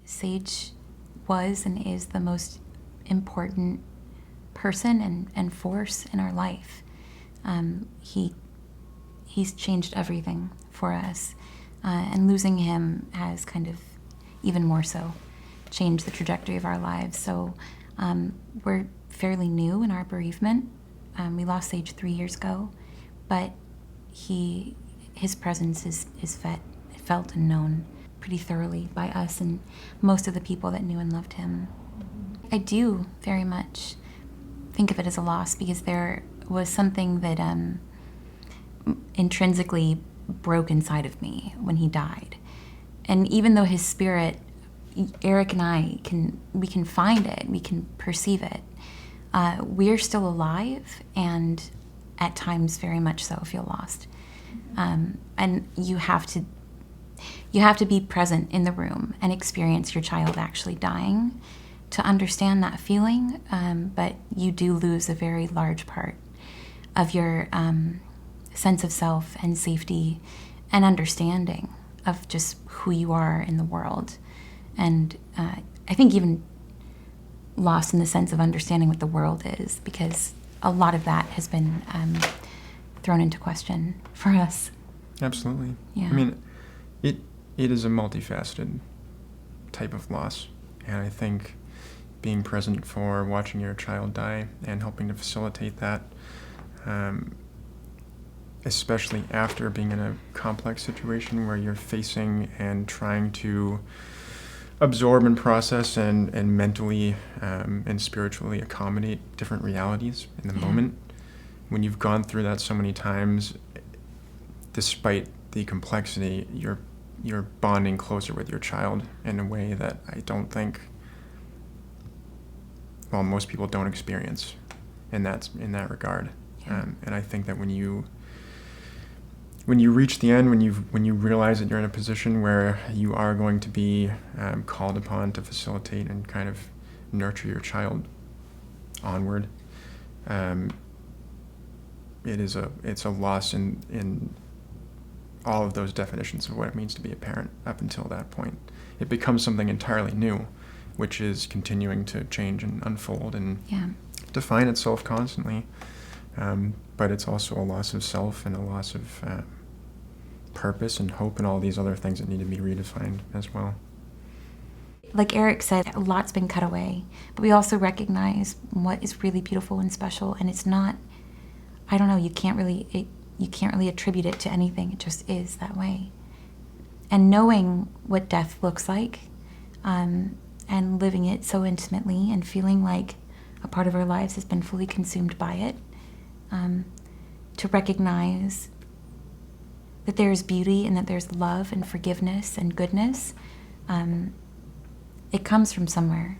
Sage was and is the most important person and force in our life. He's changed everything for us, and losing him has kind of even more so changed the trajectory of our lives. So we're fairly new in our bereavement. We lost Sage 3 years ago, but his presence is felt and known pretty thoroughly by us and most of the people that knew and loved him. I do very much think of it as a loss because there was something that intrinsically broke inside of me when he died. And even though his spirit, Eric and I we can find it, we can perceive it, we're still alive and at times very much so feel lost. And you have to be present in the room and experience your child actually dying to understand that feeling, but you do lose a very large part of your sense of self and safety and understanding of just who you are in the world. And I think even lost in the sense of understanding what the world is, because a lot of that has been thrown into question for us. Absolutely. Yeah. I mean, it is a multifaceted type of loss, and I think being present for watching your child die and helping to facilitate that, especially after being in a complex situation where you're facing and trying to absorb and process and mentally and spiritually accommodate different realities in the moment. When you've gone through that so many times, despite the complexity, you're bonding closer with your child in a way that I don't think, well, most people don't experience in that regard. Yeah. And I think that when you reach the end, when you realize that you're in a position where you are going to be called upon to facilitate and kind of nurture your child onward, it's a loss in all of those definitions of what it means to be a parent up until that point. It becomes something entirely new, which is continuing to change and unfold and define itself constantly. But it's also a loss of self and a loss of purpose and hope and all these other things that need to be redefined as well. Like Eric said, a lot's been cut away, but we also recognize what is really beautiful and special, and it's not, I don't know, you can't really attribute it to anything. It just is that way. And knowing what death looks like, and living it so intimately and feeling like a part of our lives has been fully consumed by it, to recognize that there's beauty and that there's love and forgiveness and goodness, it comes from somewhere.